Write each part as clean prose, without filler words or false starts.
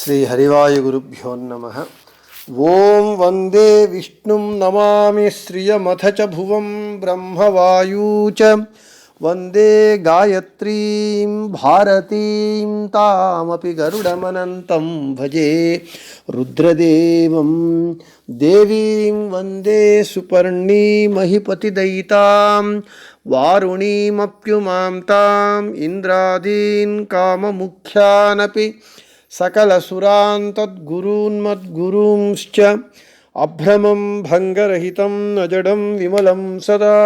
శ్రీ హరివాయుగురుభ్యో నమః. ఓం వందే విష్ణుం నమామి శ్రియమథ చ భువం బ్రహ్మవాయూ చ వందే గాయత్రీం భారతీం తామపి గరుడమనంతం భజే రుద్రదేవం దేవీం వందే సుపర్ణీమహిపతిదయితాం వారుణీమప్యుమాం తాం ఇంద్రాదీన్ కామముఖ్యానపి సకలసురాన్ తద్గురూన్మద్గురూంశ్చ అభ్రమం భంగరహితం అజడం విమలం సదా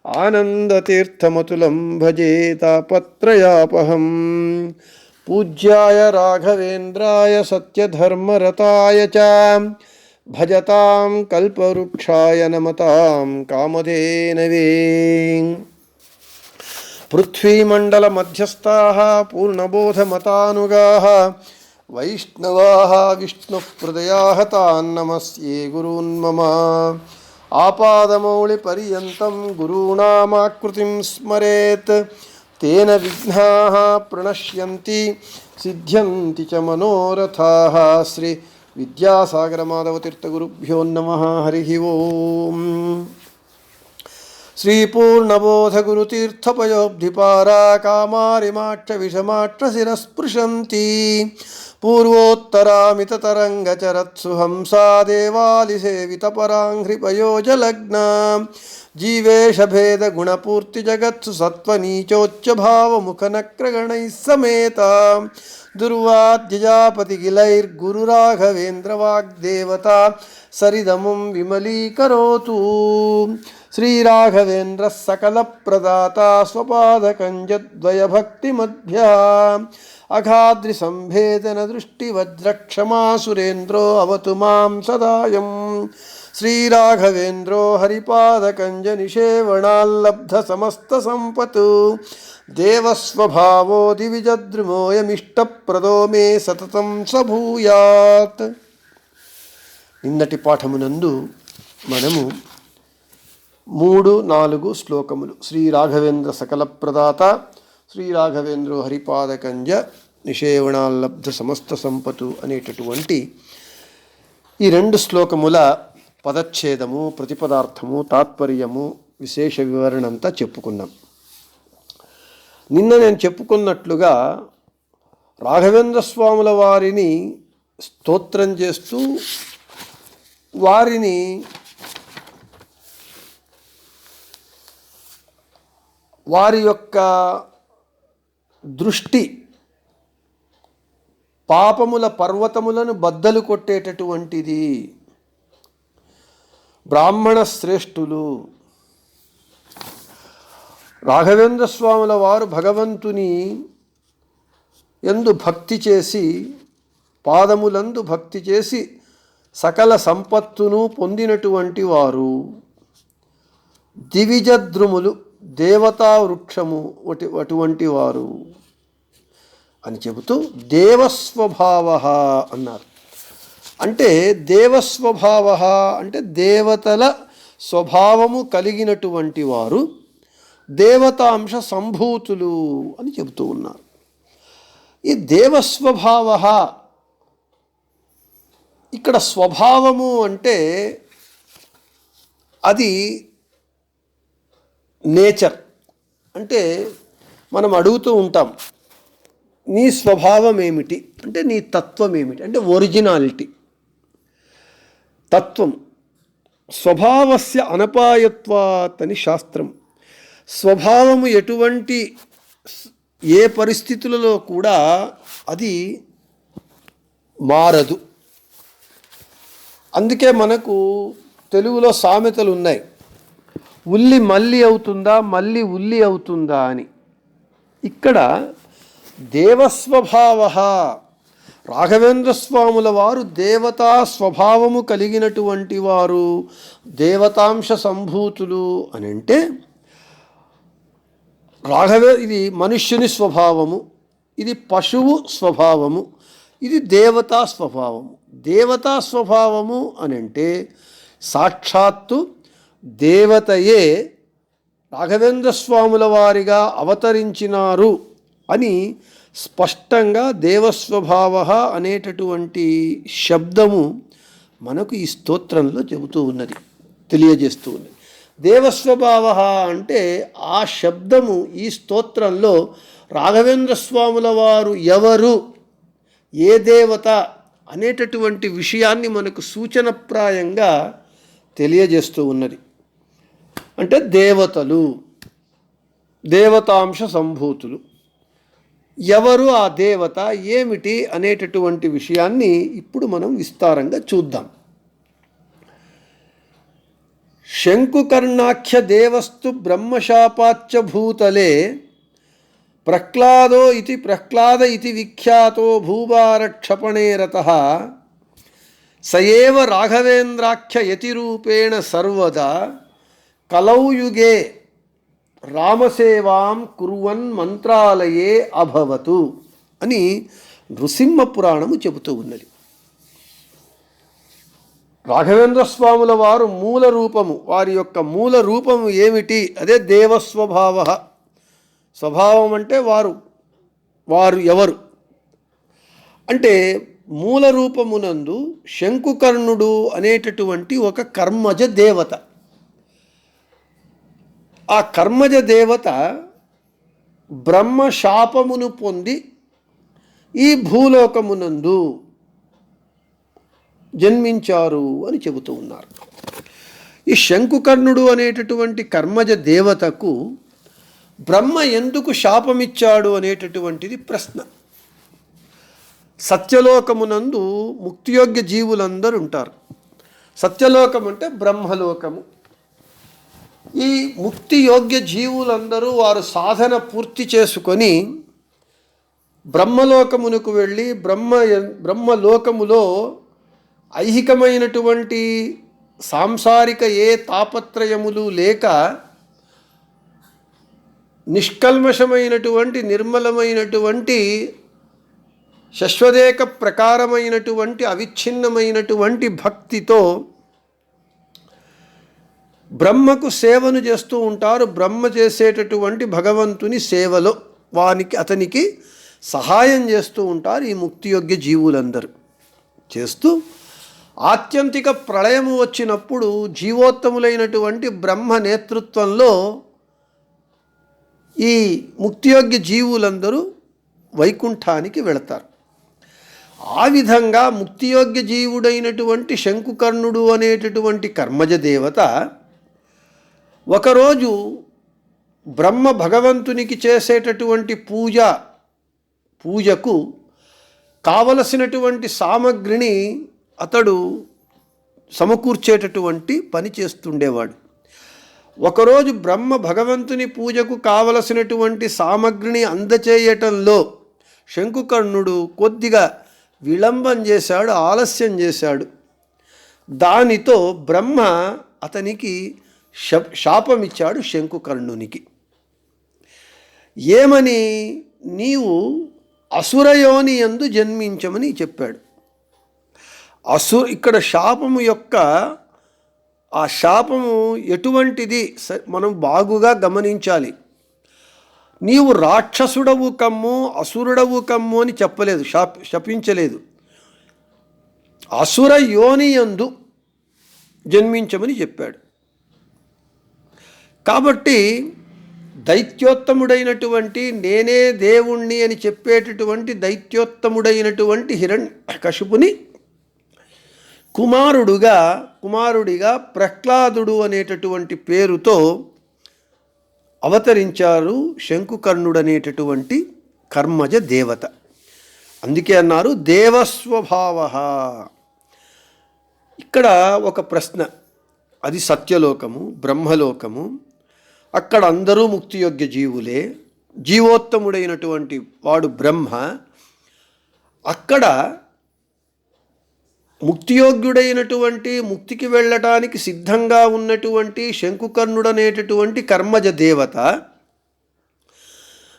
ఆనందతీర్థమతులం భజే తాపత్రయాపహం. పూజ్యాయ రాఘవేంద్రాయ సత్యధర్మరతాయ చ భజతాం కల్పవృక్షాయ నమతాం కామధేనవే. పృథ్వీమండల మధ్యస్థాః పూర్ణబోధమతానుగాః వైష్ణవాః విష్ణుప్రదయాః తాన్ నమస్యే గురూన్ మమ. ఆపాదమౌళిపర్యంతం గురూణామాకృతిం స్మరేత్ తేన విఘ్నాః ప్రణశ్యంతి సిద్ధ్యంతి చ మనోరథాః. శ్రీ విద్యాసాగరమాధవతీర్థగురుభ్యో నమః. హరి ఓం. శ్రీపూర్ణబోధగురుతీర్థపయోబ్ధిపారా కామారిమాక్ష విషమాక్ష శిరస్పృశంతి పూర్వోత్తరామితతరంగచరత్సు హంసా దేవాలిసేవితపరాంఘ్రిపయోజలగ్నా జీవేశభేదగుణపూర్తిజగత్సు సత్వనీచోచ్చభావముఖనక్రగణైः సమేత దుర్వాద్యజాపతిగిలైర్గురురాఘవేంద్రవాగ్దేవతా సరిదముం విమలీకరోతు. శ్రీరాఘవేంద్రः సకలప్రదాతా స్వపాదకంజద్వయభక్తిమద్భ్యः అఘాద్రిసంభేదన దృష్టివజ్రక్షమా సురేంద్రో అవతు మాం సదాయం. శ్రీరాఘవేంద్రో హరిపాదకంజనిషేవణాల్లబ్ధ సమస్త సంపత్ దేవస్వభావో దివిజద్రుమోయమిష్టప్రదో మే సతతం సభూయాత్. నిన్నటి పాఠమునందు మనము 3-4 శ్లోకములు శ్రీ రాఘవేంద్ర సకల ప్రదాత శ్రీ రాఘవేంద్రో హరిపాదకంజ నిషేవణాల్లబ్ధ సమస్త సంపతు అనేటటువంటి ఈ 2 శ్లోకముల పదచ్ఛేదము, ప్రతిపదార్థము, తాత్పర్యము, విశేష వివరణ అంతా చెప్పుకున్నాం. నిన్న నేను చెప్పుకున్నట్లుగా రాఘవేంద్ర స్వాముల వారిని స్తోత్రం చేస్తూ వారి యొక్క దృష్టి పాపముల పర్వతములను బద్దలు కొట్టేటటువంటిది. బ్రాహ్మణ శ్రేష్ఠులు రాఘవేంద్ర స్వాముల వారు భగవంతుని యందు భక్తి చేసి, పాదములందు భక్తి చేసి సకల సంపత్తును పొందినటువంటి వారు. దివిజద్రుములు దేవతా వృక్షము అటువంటి వారు అని చెబుతూ దేవస్వభావ అన్నారు. అంటే దేవస్వభావ అంటే దేవతల స్వభావము కలిగినటువంటి వారు, దేవతాంశ సంభూతులు అని చెబుతూ ఉన్నారు. ఈ దేవస్వభావ ఇక్కడ స్వభావము అంటే అది నేచర్. అంటే మనం అడుగుతూ ఉంటాం, నీ స్వభావం ఏమిటి అంటే నీ తత్వం ఏమిటి అంటే ఒరిజినాలిటీ, తత్వం. స్వభావస్య అనపాయత్వాత్ అని శాస్త్రం. స్వభావము ఎటువంటి ఏ పరిస్థితులలో కూడా అది మారదు. అందుకే మనకు తెలుగులో సామెతలు ఉన్నాయి, ఉల్లి మల్లి అవుతుందా, మల్లి ఉల్లి అవుతుందా అని. ఇక్కడ దేవస్వభావ రాఘవేంద్ర స్వాముల వారు దేవతా స్వభావము కలిగినటువంటి వారు, దేవతాంశ సంభూతులు అని అంటే ఇది మనుష్యుని స్వభావము, ఇది పశువు స్వభావము, ఇది దేవతా స్వభావము. దేవతా స్వభావము అని అంటే సాక్షాత్తు దేవతయే రాఘవేంద్ర స్వాముల వారిగా అవతరించినారు అని స్పష్టంగా దేవస్వభావ అనేటటువంటి శబ్దము మనకు ఈ స్తోత్రంలో చెబుతూ ఉన్నది, తెలియజేస్తూ ఉన్నది. దేవస్వభావ అంటే ఆ శబ్దము ఈ స్తోత్రంలో రాఘవేంద్ర స్వాముల వారు ఎవరు, ఏ దేవత అనేటటువంటి విషయాన్ని మనకు సూచనప్రాయంగా తెలియజేస్తూ ఉన్నది. అంటే దేవతలు, దేవతాంశ సంభూతులు, ఎవరు ఆ దేవత, ఏమిటి అనేటటువంటి విషయాన్ని ఇప్పుడు మనం విస్తారంగా చూద్దాం. శంకుకర్ణాఖ్య దేవస్తు బ్రహ్మశాపాచ్చ భూతలే ప్రహ్లాదో ఇతి ప్రహ్లాద ఇతి విఖ్యాతో భూభారక్షపణే రతః సయేవ రాఘవేంద్రాఖ్య యతిరూపేణ సర్వదా కలౌ యుగే రామసేవాం కుర్వన్ మంత్రాలయే అభవతు అని నృసింహ పురాణము చెబుతూ ఉన్నది. రాఘవేంద్ర స్వాముల వారు మూల రూపము, వారి యొక్క మూల రూపము ఏమిటి? అదే దేవస్వభావ. స్వభావం అంటే వారు ఎవరు అంటే మూల రూపమునందు శంకుకర్ణుడు అనేటటువంటి ఒక కర్మజ దేవత. ఆ కర్మజ దేవత బ్రహ్మ శాపమును పొంది ఈ భూలోకమునందు జన్మించారు అని చెబుతూ ఉన్నారు. ఈ శంకుకర్ణుడు అనేటటువంటి కర్మజ దేవతకు బ్రహ్మ ఎందుకు శాపమిచ్చాడు అనేటటువంటిది ప్రశ్న. సత్యలోకమునందు ముక్తియోగ్య జీవులందరూ ఉంటారు. సత్యలోకం అంటే బ్రహ్మలోకము. ఈ ముక్తియోగ్య జీవులందరూ వారు సాధన పూర్తి చేసుకొని బ్రహ్మలోకమునకు వెళ్ళి బ్రహ్మలోకములో ఐహికమైనటువంటి సాంసారిక ఏ తాపత్రయములు లేక నిష్కల్మషమైనటువంటి నిర్మలమైనటువంటి శశ్వదేక ప్రకారమైనటువంటి అవిచ్ఛిన్నమైనటువంటి భక్తితో బ్రహ్మకు సేవను చేస్తూ ఉంటారు. బ్రహ్మ చేసేటటువంటి భగవంతుని సేవలో అతనికి సహాయం చేస్తూ ఉంటారు ఈ ముక్తియోగ్య జీవులందరూ. చేస్తూ ఆత్యంతిక ప్రళయము వచ్చినప్పుడు జీవోత్తములైనటువంటి బ్రహ్మ నేతృత్వంలో ఈ ముక్తియోగ్య జీవులందరూ వైకుంఠానికి వెళతారు. ఆ విధంగా ముక్తియోగ్య జీవుడైనటువంటి శంకుకర్ణుడు అనేటటువంటి కర్మజ దేవత ఒకరోజు బ్రహ్మ భగవంతునికి చేసేటటువంటి పూజకు కావలసినటువంటి సామగ్రిని అతడు సమకూర్చేటటువంటి పని చేస్తుండేవాడు. ఒకరోజు బ్రహ్మ భగవంతుని పూజకు కావలసినటువంటి సామగ్రిని అందచేయటంలో శంకుకర్ణుడు కొద్దిగా విళంబం చేశాడు, ఆలస్యం చేశాడు. దానితో బ్రహ్మ అతనికి శాపమిచ్చాడు శంకుకర్ణునికి. ఏమని? నీవు అసురయోని యందు జన్మించమని చెప్పాడు. ఇక్కడ శాపము యొక్క ఆ శాపము ఎటువంటిది మనం బాగుగా గమనించాలి. నీవు రాక్షసుడవు కమ్ము, అసురుడవు కమ్ము అని చెప్పలేదు, శపించలేదు. అసుర యోనియందు జన్మించమని చెప్పాడు. కాబట్టి దైత్యోత్తముడైనటువంటి నేనే దేవుణ్ణి అని చెప్పేటటువంటి దైత్యోత్తముడైనటువంటి హిరణ్యకశిపుని కుమారుడిగా ప్రహ్లాదుడు అనేటటువంటి పేరుతో అవతరించారు శంకుకర్ణుడు అనేటటువంటి కర్మజ దేవత. అందుకే అన్నారు దేవస్వభావ. ఇక్కడ ఒక ప్రశ్న, అది సత్యలోకము, బ్రహ్మలోకము. అక్కడ అందరూ ముక్తియోగ్య జీవులే, జీవోత్తముడైనటువంటి వాడు బ్రహ్మ. అక్కడ ముక్తియోగ్యుడైనటువంటి ముక్తికి వెళ్ళటానికి సిద్ధంగా ఉన్నటువంటి శంకుకర్ణుడు అనేటటువంటి కర్మజ దేవత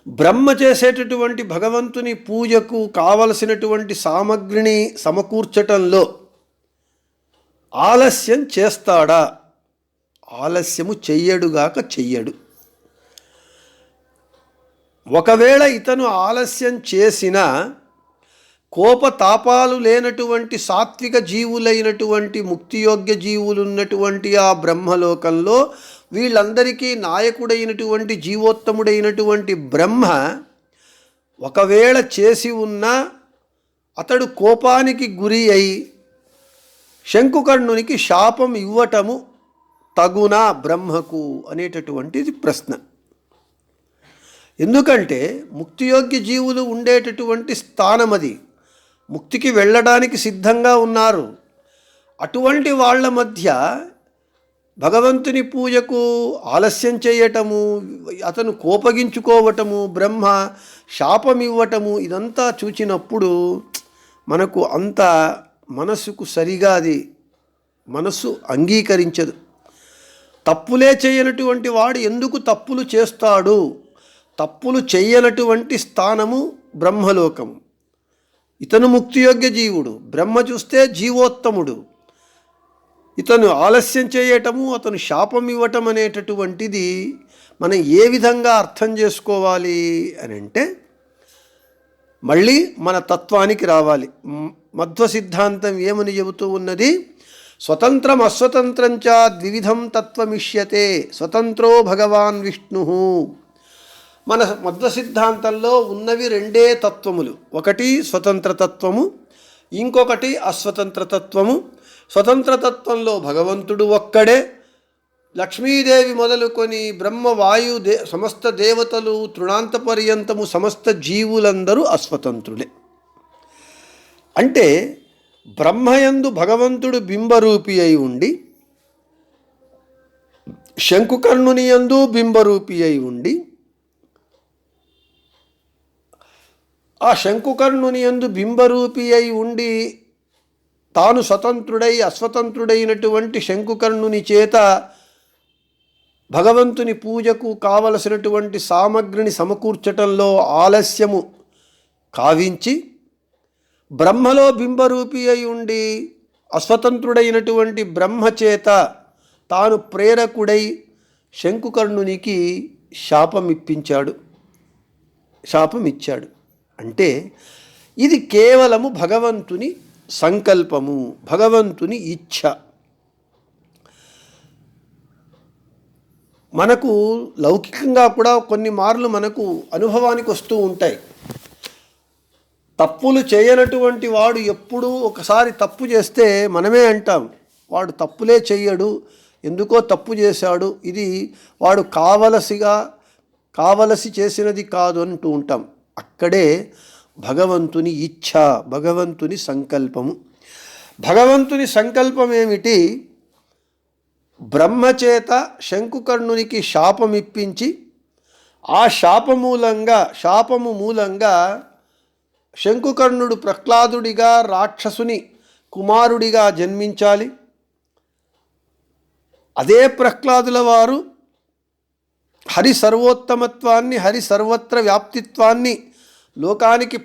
బ్రహ్మ చేసేటటువంటి భగవంతుని పూజకు కావలసినటువంటి సామగ్రిని సమకూర్చటంలో ఆలస్యం చేస్తాడా? ఆలస్యము చెయ్యడుగాక చెయ్యడు. ఒకవేళ ఇతను ఆలస్యం చేసిన కోపతాపాలు లేనటువంటి సాత్విక జీవులైనటువంటి ముక్తియోగ్య జీవులు ఉన్నటువంటి ఆ బ్రహ్మలోకంలో వీళ్ళందరికీ నాయకుడైనటువంటి జీవోత్తముడైనటువంటి బ్రహ్మ ఒకవేళ చేసి ఉన్నా అతడు కోపానికి గురి అయి శంకుకర్ణునికి శాపం ఇవ్వటము తగునా బ్రహ్మకు అనేటటువంటిది ప్రశ్న. ఎందుకంటే ముక్తియోగ్య జీవులు ఉండేటటువంటి స్థానం అది, ముక్తికి వెళ్ళడానికి సిద్ధంగా ఉన్నారు. అటువంటి వాళ్ళ మధ్య భగవంతుని పూజకు ఆలస్యం చేయటము, అతను కోపగించుకోవటము, బ్రహ్మ శాపం ఇవ్వటము, ఇదంతా చూచినప్పుడు మనకు అంత మనసుకు సరిగా అది మనస్సు అంగీకరించదు. తప్పులే చేయనటువంటి వాడు ఎందుకు తప్పులు చేస్తాడు? తప్పులు చేయనటువంటి స్థానము బ్రహ్మలోకము. ఇతను ముక్తియోగ్య జీవుడు, బ్రహ్మ చూస్తే జీవోత్తముడు. ఇతను ఆలస్యం చేయటము, అతను శాపం ఇవ్వటం అనేటటువంటిది మనం ఏ విధంగా అర్థం చేసుకోవాలి అని అంటే, మళ్ళీ మన తత్వానికి రావాలి. మధ్వ సిద్ధాంతం ఏమని చెబుతూ ఉన్నది? స్వతంత్రం అస్వతంత్రం చ ద్విధం తత్వమిష్యతే స్వతంత్రో భగవాన్ విష్ణు. మన మధ్వ సిద్ధాంతంలో ఉన్నవి రెండే తత్వములు, ఒకటి స్వతంత్ర తత్వము, ఇంకొకటి అస్వతంత్ర తత్వము. స్వతంత్ర తత్వంలో భగవంతుడు ఒక్కడే, లక్ష్మీదేవి మొదలుకొని బ్రహ్మ వాయు సమస్త దేవతలు తృణాంత పర్యంతము సమస్త జీవులందరూ అస్వతంత్రులే. అంటే బ్రహ్మయందు భగవంతుడు బింబరూపి అయి ఉండి, శంకుకర్ణుని యందు బింబరూపి అయి ఉండి, ఆ శంకుకర్ణుని యందు బింబరూపి అయి ఉండి తాను స్వతంత్రుడై అస్వతంత్రుడైనటువంటి శంకుకర్ణుని చేత భగవంతుని పూజకు కావలసినటువంటి సామగ్రిని సమకూర్చటంలో ఆలస్యము కావించి, బ్రహ్మలో బింబరూపి అయి ఉండి అస్వతంత్రుడైనటువంటి బ్రహ్మ చేత తాను ప్రేరకుడై శంకుకర్ణునికి శాపమిచ్చాడు. అంటే ఇది కేవలము భగవంతుని సంకల్పము, భగవంతుని ఇచ్ఛ. మనకు లౌకికంగా కూడా కొన్ని మార్లు మనకు అనుభవానికి వస్తూ ఉంటాయి. తప్పులు చేయనటువంటి వాడు ఎప్పుడూ ఒకసారి తప్పు చేస్తే మనమే అంటాం, వాడు తప్పులే చెయ్యడు, ఎందుకో తప్పు చేశాడు, ఇది వాడు కావలసి చేసినది కాదు అంటూ ఉంటాం. అక్కడే భగవంతుని ఇచ్ఛ, భగవంతుని సంకల్పము. భగవంతుని సంకల్పం ఏమిటి? బ్రహ్మచేత శంకుకర్ణునికి శాపమిప్పించి, ఆ శాపము మూలంగా శంకుకర్ణుడు ప్రహ్లాదుడిగా రాక్షసుని కుమారుడిగా జన్మించాలి. అదే ప్రహ్లాదుల వారు హరి సర్వోత్తమత్వాన్ని, హరి సర్వత్ర వ్యాప్తిత్వాన్ని లోకానికి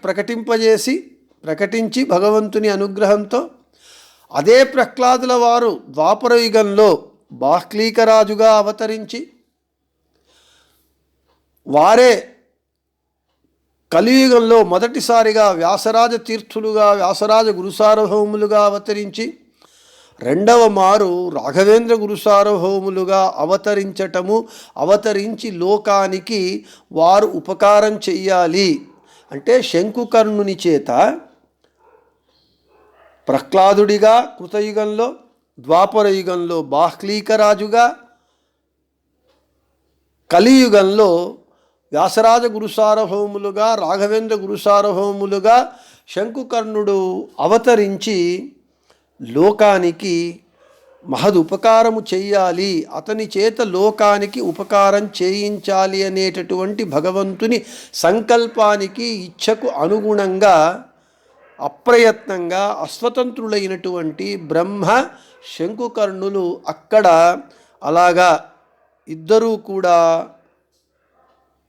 ప్రకటించి భగవంతుని అనుగ్రహంతో అదే ప్రహ్లాదుల వారు ద్వాపరయుగంలో బాహ్లీకరాజుగా అవతరించి, వారే కలియుగంలో మొదటిసారిగా వ్యాసరాజ తీర్థులుగా, వ్యాసరాజ గురుసార్వభౌములుగా అవతరించి, రెండవ మారు రాఘవేంద్ర గురుసార్వభౌములుగా అవతరించి లోకానికి వారు ఉపకారం చెయ్యాలి అంటే శంకుకర్ణుని చేత ప్రహ్లాదుడిగా కృతయుగంలో, ద్వాపరయుగంలో బాహ్లీకరాజుగా, కలియుగంలో వ్యాసరాజ గురుసార్వభౌములుగా, రాఘవేంద్ర గురుసార్వభౌములుగా శంకుకర్ణుడు అవతరించి లోకానికి మహదుపకారము చెయ్యాలి, అతని చేత లోకానికి ఉపకారం చేయించాలి అనేటటువంటి భగవంతుని సంకల్పానికి, ఇచ్ఛకు అనుగుణంగా అప్రయత్నంగా అస్వతంత్రులైనటువంటి బ్రహ్మ శంకుకర్ణులు అక్కడ అలాగా ఇద్దరూ కూడా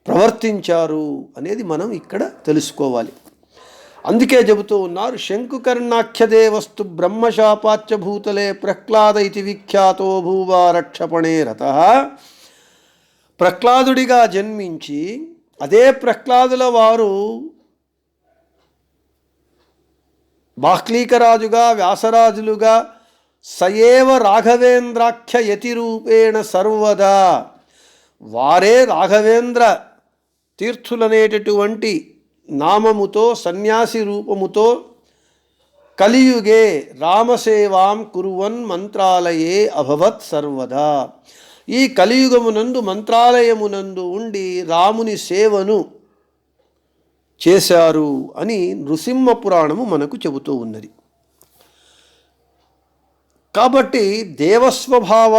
ప్రవర్తించారు అనేది మనం ఇక్కడ తెలుసుకోవాలి. అందుకే చెబుతూ ఉన్నారు, శంకుకర్ణాఖ్యదేవస్తు బ్రహ్మశాపాచ్చ భూతలే ప్రహ్లాద ఇతి విఖ్యాతో భూవా రక్షపణే రతః. ప్రహ్లాదుడిగా జన్మించి అదే ప్రహ్లాదుల వారు బాహ్లీకరాజుగా వ్యాసరాజులుగా సయేవ రాఘవేంద్రాఖ్య యతిరూపేణ సర్వదా, వారే రాఘవేంద్ర తీర్థులనేటటువంటి నామముతో సన్యాసి రూపముతో కలియుగే రామసేవాం కురువన్ మంత్రాలయే అభవత్ సర్వదా, ఈ కలియుగమునందు మంత్రాలయమునందు ఉండి రాముని సేవను చేశారు అని నృసింహ పురాణము మనకు చెబుతూ ఉన్నది. కాబట్టి దేవస్వభావ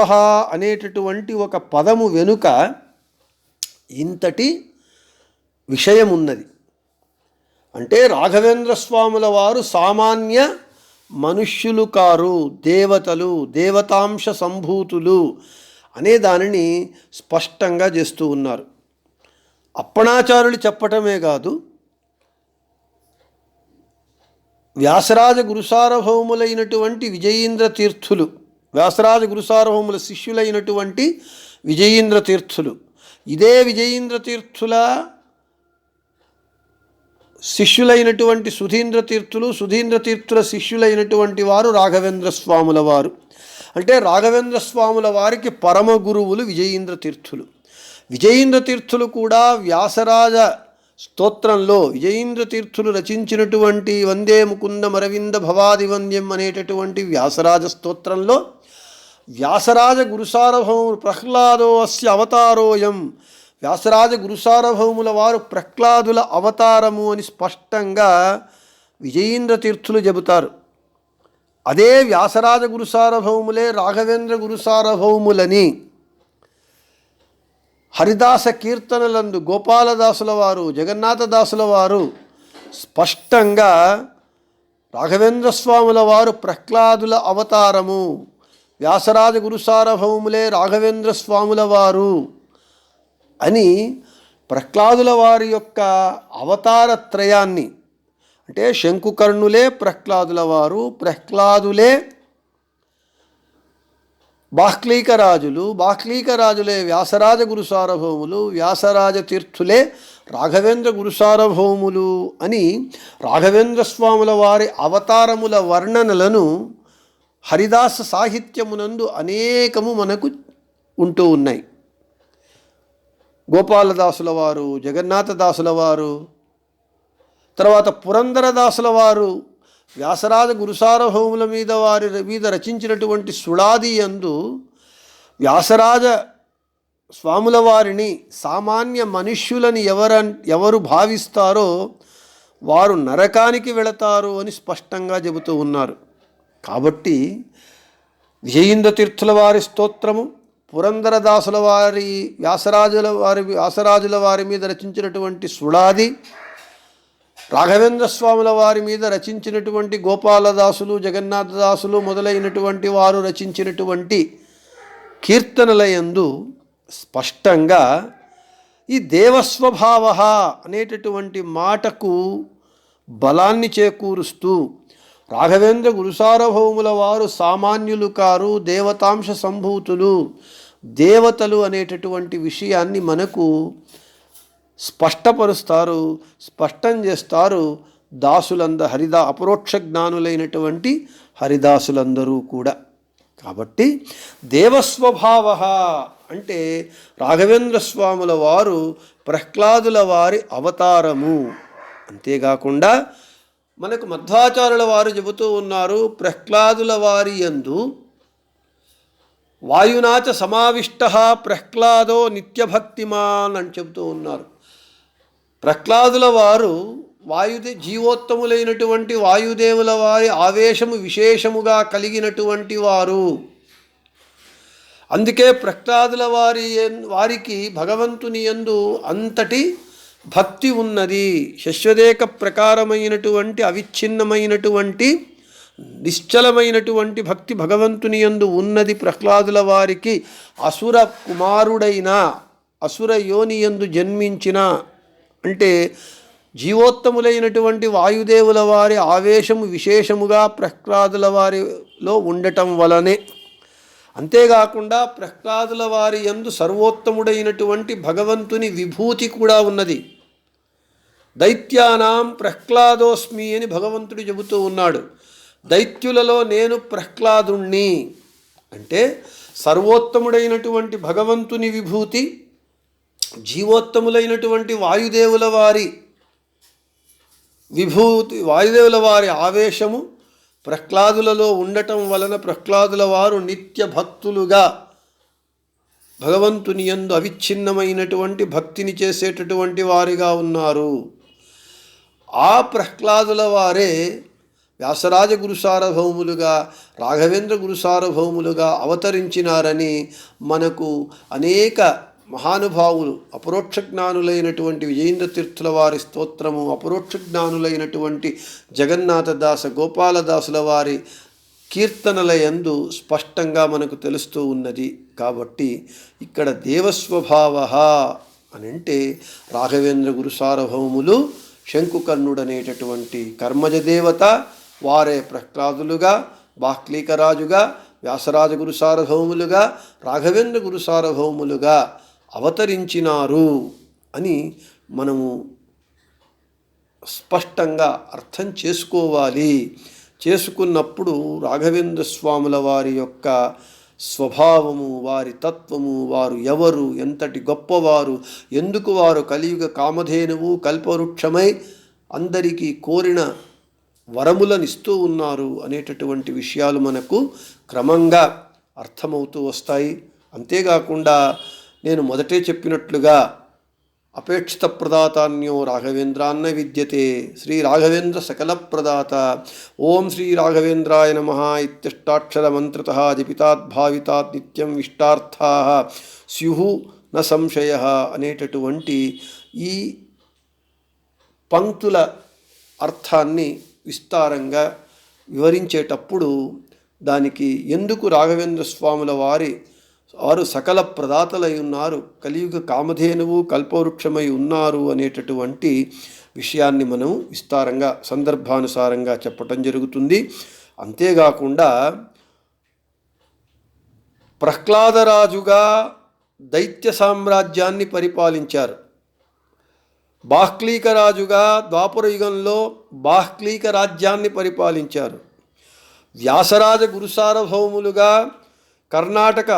అనేటటువంటి ఒక పదము వెనుక ఇంతటి విషయం ఉన్నది. అంటే రాఘవేంద్ర స్వాముల వారు సామాన్య మనుష్యులు కారు, దేవతలు, దేవతాంశ సంభూతులు అనే దానిని స్పష్టంగా చేస్తూ ఉన్నారు. అప్పణాచారులు చెప్పటమే కాదు, వ్యాసరాజ గురుసార్వభౌములైనటువంటి విజయీంద్ర తీర్థులు, వ్యాసరాజ గురుసార్వభౌముల శిష్యులైనటువంటి విజయీంద్ర తీర్థులు, ఇదే విజయీంద్ర తీర్థుల శిష్యులైనటువంటి సుధీంద్ర తీర్థులు, సుధీంద్ర తీర్థుల శిష్యులైనటువంటి వారు రాఘవేంద్ర స్వాముల వారు. అంటే రాఘవేంద్ర స్వాముల వారికి పరమ గురువులు విజయీంద్ర తీర్థులు. విజయీంద్ర తీర్థులు కూడా వ్యాసరాజ స్తోత్రంలో, విజయీంద్ర తీర్థులు రచించినటువంటి వందే ముకుందమరవింద భవాది వంద్యం అనేటటువంటి వ్యాసరాజ స్తోత్రంలో వ్యాసరాజ గురుసార్వభౌములు ప్రహ్లాదో అస్య అవతారోయం, వ్యాసరాజ గురుసార్వభౌముల వారు ప్రహ్లాదుల అవతారము అని స్పష్టంగా విజయీంద్ర తీర్థులు చెబుతారు. అదే వ్యాసరాజ గురుసార్వభౌములే రాఘవేంద్ర గురుసార్వభౌములని హరిదాస కీర్తనలందు గోపాలదాసుల వారు, జగన్నాథదాసుల వారు స్పష్టంగా రాఘవేంద్ర స్వాముల వారు ప్రహ్లాదుల అవతారము, వ్యాసరాజ గురుసార్వభౌములే రాఘవేంద్ర స్వాముల వారు అని ప్రహ్లాదుల వారి యొక్క అవతారత్రయాన్ని, అంటే శంకుకర్ణులే ప్రహ్లాదుల వారు, ప్రహ్లాదులే బాహ్లీకరాజులు, బాహ్లీకరాజులే వ్యాసరాజ గురుసార్వభౌములు, వ్యాసరాజ తీర్థులే రాఘవేంద్ర గురుసార్వభౌములు అని రాఘవేంద్ర స్వాముల వారి అవతారముల వర్ణనలను హరిదాస సాహిత్యమునందు అనేకము మనకు ఉంటూ ఉన్నాయి. గోపాలదాసుల వారు, జగన్నాథదాసుల వారు, తర్వాత పురందరదాసుల వారు వ్యాసరాజ గురుసార్వభౌముల వారి మీద రచించినటువంటి సుళాది యందు వ్యాసరాజ స్వాముల వారిని సామాన్య మనుష్యులని ఎవరు భావిస్తారో వారు నరకానికి వెళతారు అని స్పష్టంగా చెబుతూ ఉన్నారు. కాబట్టి విజయీంద్ర తీర్థుల వారి స్తోత్రము, పురందరదాసుల వారి వ్యాసరాజుల వారి మీద రచించినటువంటి సుళాది, రాఘవేంద్ర స్వాముల వారి మీద రచించినటువంటి గోపాలదాసులు, జగన్నాథదాసులు మొదలైనటువంటి వారు రచించినటువంటి కీర్తనలయందు స్పష్టంగా ఈ దేవస్వభావ అనేటటువంటి మాటకు బలాన్ని చేకూరుస్తూ రాఘవేంద్ర గురుసార్వభౌముల వారు సామాన్యులు కారు, దేవతాంశ సంభూతులు, దేవతలు అనేటటువంటి విషయాన్ని మనకు స్పష్టపరుస్తారు, స్పష్టం చేస్తారు అపరోక్ష జ్ఞానులైనటువంటి హరిదాసులందరూ కూడా. కాబట్టి దేవస్వభావ అంటే రాఘవేంద్ర స్వాముల వారు ప్రహ్లాదుల వారి అవతారము. అంతేకాకుండా మనకు మధ్వాచార్యుల వారు చెబుతూ ఉన్నారు, ప్రహ్లాదుల వారి యందు వాయునాచ సమావిష్ట ప్రహ్లాదో నిత్యభక్తిమాన్ అని చెబుతూ ఉన్నారు. ప్రహ్లాదుల వారు జీవోత్తములైనటువంటి వాయుదేవుల వారి ఆవేశము విశేషముగా కలిగినటువంటి వారు. అందుకే ప్రహ్లాదుల వారికి భగవంతుని యందు అంతటి భక్తి ఉన్నది. శశ్వదేక ప్రకారమైనటువంటి అవిచ్ఛిన్నమైనటువంటి నిశ్చలమైనటువంటి భక్తి భగవంతుని యందు ఉన్నది ప్రహ్లాదుల వారికి. అసుర కుమారుడైన అసుర యోని యందు జన్మించిన, అంటే జీవోత్తములైనటువంటి వాయుదేవుల వారి ఆవేశము విశేషముగా ప్రహ్లాదుల వారిలో ఉండటం వలనే, అంతేకాకుండా ప్రహ్లాదుల వారి యందు సర్వోత్తముడైనటువంటి భగవంతుని విభూతి కూడా ఉన్నది. దైత్యానాం ప్రహ్లాదోస్మి అని భగవంతుడు చెబుతూ ఉన్నాడు. దైత్యులలో నేను ప్రహ్లాదుణ్ణి అంటే సర్వోత్తముడైనటువంటి భగవంతుని విభూతి, జీవోత్తములైనటువంటి వాయుదేవుల వారి విభూతి, వాయుదేవుల వారి ఆవేశము ప్రహ్లాదులలో ఉండటం వలన ప్రహ్లాదుల వారు నిత్య భక్తులుగా భగవంతుని యందు అవిచ్ఛిన్నమైనటువంటి భక్తిని చేసేటటువంటి వారిగా ఉన్నారు. ఆ ప్రహ్లాదుల వారే వ్యాసరాజ గురు సార్వభౌములుగా, రాఘవేంద్ర గురు సార్వభౌములుగా అవతరించినారని మనకు అనేక మహానుభావులు, అపరోక్ష జ్ఞానులైనటువంటి విజయేంద్ర తీర్థుల వారి స్తోత్రము, అపరోక్ష జ్ఞానులైనటువంటి జగన్నాథదాస గోపాలదాసుల వారి కీర్తనల యందు స్పష్టంగా మనకు తెలుస్తూ ఉన్నది. కాబట్టి ఇక్కడ దేవస్వభావ అని అంటే రాఘవేంద్ర గురు సార్వభౌములు శంకుకర్ణుడనేటటువంటి కర్మజ దేవత, వారే ప్రహ్లాదులుగా, బాహ్లీకరాజుగా, వ్యాసరాజ గురు సార్వభౌములుగా, రాఘవేంద్ర గురు సార్వభౌములుగా అవతరించినారు అని మనము స్పష్టంగా అర్థం చేసుకోవాలి. చేసుకున్నప్పుడు రాఘవేంద్ర స్వాముల వారి యొక్క స్వభావము, వారి తత్వము, వారు ఎవరు, ఎంతటి గొప్పవారు, ఎందుకు వారు కలియుగ కామధేనువు కల్పవృక్షమై అందరికీ కోరిన వరములనిస్తూ ఉన్నారు అనేటటువంటి విషయాలు మనకు క్రమంగా అర్థమవుతూ వస్తాయి. అంతేకాకుండా నేను మొదటే చెప్పినట్లుగా అపేక్షిత ప్రదాతాన్యో రాఘవేంద్రాన్న విద్యతే, శ్రీ రాఘవేంద్ర సకల ప్రదాత, ఓం శ్రీ రాఘవేంద్రాయ నమః ఇత్యష్టాక్షర మంత్రతః జపితాత్ భావితాత్ నిత్యం ఇష్టార్థా స్యుః న సంశయ అనేటటువంటి ఈ పంక్తుల అర్థాన్ని విస్తారంగా వివరించేటప్పుడు దానికి ఎందుకు రాఘవేంద్ర స్వాముల వారు సకల ప్రదాతలై ఉన్నారు, కలియుగ కామధేనువు కల్పవృక్షమై ఉన్నారు అనేటటువంటి విషయాన్ని మనం విస్తారంగా సందర్భానుసారంగా చెప్పటం జరుగుతుంది. అంతేకాకుండా ప్రహ్లాదరాజుగా దైత్య సామ్రాజ్యాన్ని పరిపాలించారు. బాహ్లీక రాజుగా ద్వాపర యుగంలో బాహ్లీక రాజ్యాన్ని పరిపాలించారు. వ్యాసరాజ గురు సార్వభౌములుగా కర్ణాటక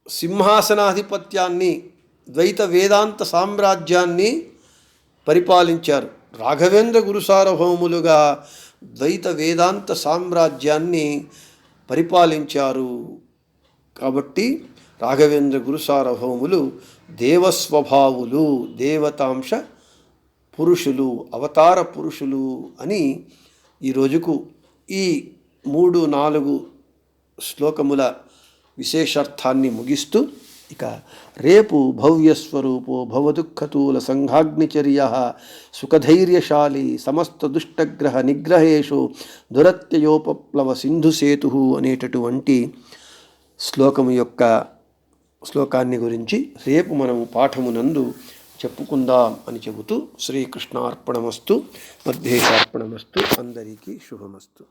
సింహాసనాధిపత్యాన్ని, ద్వైత వేదాంత సామ్రాజ్యాన్ని పరిపాలించారు. రాఘవేంద్ర గురు సార్వభౌములుగా ద్వైత వేదాంత సామ్రాజ్యాన్ని పరిపాలించారు. కాబట్టి రాఘవేంద్ర గురు సార్వభౌములు దేవస్వభావులు, దేవతాంశ పురుషులు, అవతార పురుషులు అని ఈ రోజుకు ఈ 3-4 శ్లోకముల విశేషార్థాన్ని ముగిస్తూ ఇక రేపు భవ్యస్వరూపో భవదుఃఖతూల సంఘాగ్నిచర్య సుఖధైర్యశాలి సమస్త దుష్టగ్రహ నిగ్రహేషు దురత్యయోపప్లవ సింధుసేతు అనేటటువంటి శ్లోకాన్ని గురించి రేపు మనము పాఠమునందు చెప్పుకుందాం అని చెబుతూ శ్రీకృష్ణార్పణమస్తు, మధ్యేశార్పణమస్తు, అందరికీ శుభమస్తు.